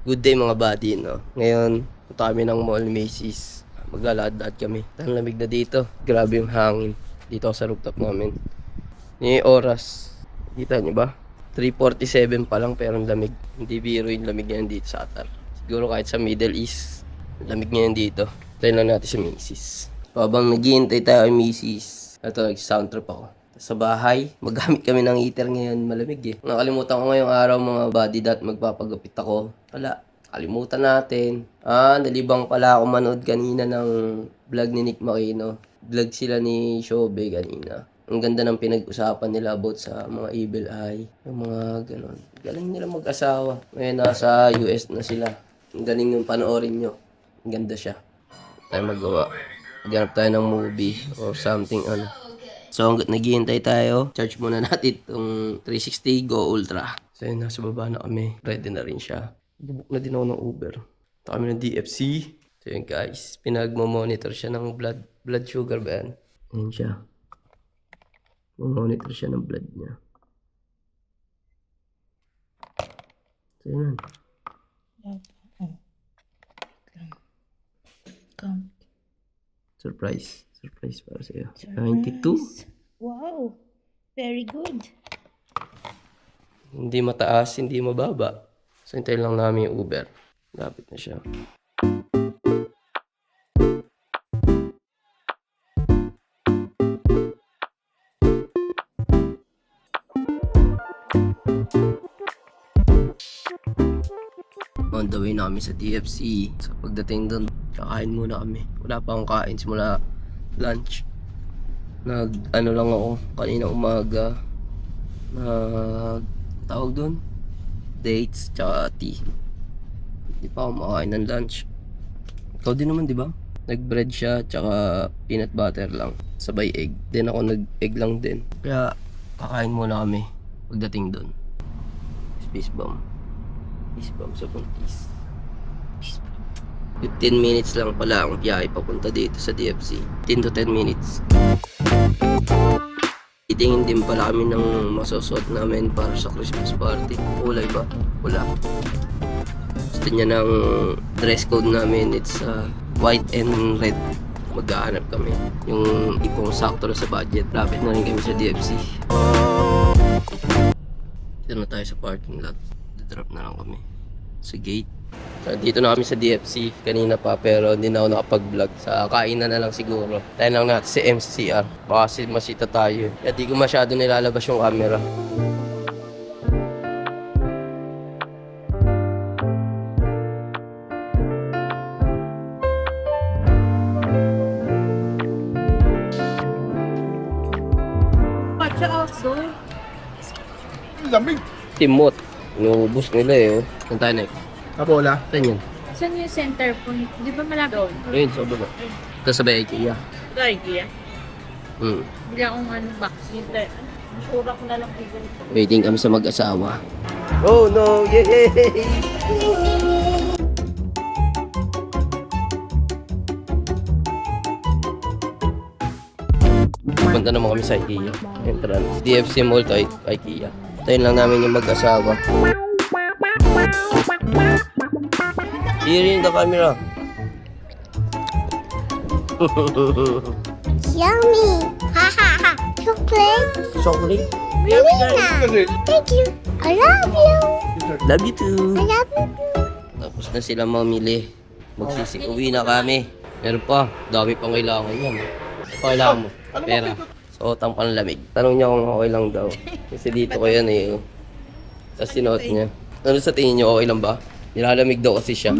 Good day mga buddy, no? Ngayon, punta kami ng Mall Macy's. Maglalakad-lakad kami. Ang lamig na dito. Grabe yung hangin. Dito ako sa rooftop namin. Yung oras. Kita nyo ba? 3:47 pa lang pero ang lamig. Hindi biro yung lamig ngayon dito sa Qatar. Siguro kahit sa Middle East, lamig ngayon dito. Tayo lang natin sa Macy's. Habang naghihintay tayo kay Macy's, ito, nag-sound trip ako. Sa bahay, maggamit kami ng heater ngayon, malamig eh. Nakalimutan ko ngayong araw mga buddy that magpapagupit ako. Wala, kalimutan natin. Nalibang pala ako manood kanina ng vlog ni Nick Makino. Vlog sila ni Shobe kanina. Ang ganda ng pinag-usapan nila about sa mga evil eye. Yung mga ganon. Galing nila mag-asawa. Ngayon nasa US na sila. Ang galing yung panoorin nyo. Ang ganda siya. Tayo magawa. Maghanap tayo ng movie or something ano. So, hanggat naghihintay tayo, charge muna natin itong 360 Go Ultra. So, yun, nasa baba na kami. Ready na rin siya. Bubuk na din ako ng Uber. Ito kami ng DFC. So, yun guys. Pinagmamonitor siya ng blood sugar ba yan? Yun siya. Mamonitor siya ng blood niya. So, yun. Come. Surprise. Surprise para sa'yo. Surprise. 92? Wow. Very good. Hindi mataas, hindi mababa. So, hintayin lang namin yung Uber. Lapit na siya. On the way namin sa TFC. So, pagdating doon, kakain muna kami. Wala pa akong kain simula lunch. Ano lang ako kanina umaga. Tawag doon dates tsaka tea. Hindi pa ako makain ng lunch. Ikaw din naman, di ba? Nag-bread siya tsaka peanut butter lang sabay egg. Then ako nag-egg lang din. Kaya kakain muna kami pagdating doon. Space bomb sa Buntis. 15 minutes lang pala ang biyahe papunta dito sa DFC. 10 to 10 minutes. Titingin din pala kami ng masusuot namin para sa Christmas party. Kulay ba? Wala. Gusto niya ng dress code namin. It's white and red. Maghahanap kami. Yung ipong sakto na sa budget. Lapit na rin kami sa DFC. Dito na tayo sa parking lot. Drop na lang kami sa gate. Dito na kami sa DFC kanina pa pero hindi na ako nakapag-vlog. Sa kainan na lang siguro. Tayo lang natin si MCR. Baka masita tayo. Kaya di ko masyado nilalabas yung camera. Pacha also. Lamig. Timot. Inuubos nila eh. Oh. Saan tayo na? Kapola. Saan yun? Saan yung center point? Di ba malapit? Ayun, sa baba. Ito sa bay IKEA. Ito idea. Hindi akong box. Sura ko na lang dito. Waiting kami sa mag-asawa. Oh no! Yay! Punta naman kami sa IKEA. Entrance. DFC Mall to IKEA. Tayo lang namin yung mag-asawa. Here in the camera. Yummy! Ha ha ha! Chocolate! Chocolate. Melina! Thank you! I love you! Love you too. I love you! Tapos na sila mamili. Uwi na kami. Meron pa. Dami pang kailangan yan. Ano pa kailangan mo? Pera. Suotang panlamig. Tanong niya kung okay lang daw. Kasi dito ko yan eh. Sa sinuot niya. Ano sa tingin niyo, okay lang ba? Nilalamig daw kasi siya.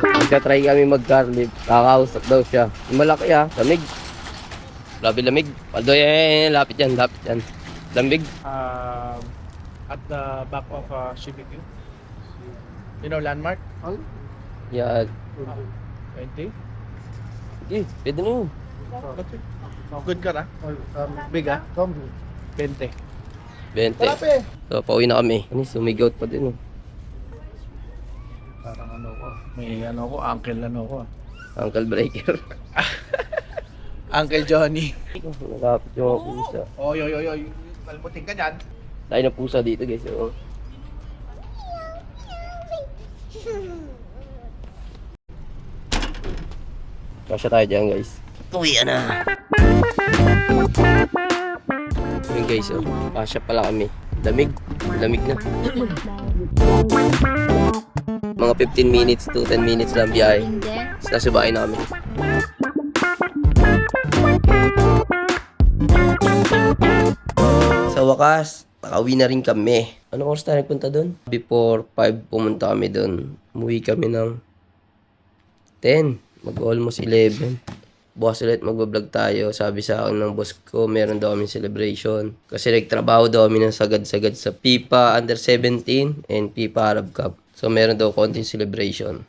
Magka-try kami mag-car-lift. Kakausap daw siya. Malaki ah. Lamig. Grabe lamig. Paldo yan. Lapit yan. Lamig. At the back of CBQ. You know landmark? Yan. 20? Sige, pwede na yun. Good car ah? Big ah? 20. 20. So, pauwi na kami. Sumigout pa din. Parang ano ko. May ano ko, uncle ano ko. Uncle Breaker. Uncle Johnny. Nakapit yung mga pusa. Oy. Kalbutin ka dyan. Tayo ng pusa dito guys. Oh. Kasya tayo dyan, guys. Uwi na! Yun guys, oh. Kasya pala kami. Lamig. Lamig na. Mga 15 minutes to 10 minutes lang biyahe. Tapos nasa bahay na kami. Sa wakas, nakauwi na rin kami. Anong oras tayo nagpunta doon? Before 5 pumunta kami doon. Umuwi kami ng 10. Mag-almost 11. Bukas ulit magbablog tayo. Sabi sa akin ng boss ko, meron daw kami celebration. Kasi nagtrabaho daw kami ng sagad-sagad sa FIFA Under 17 and FIFA Arab Cup. So meron daw konting celebration.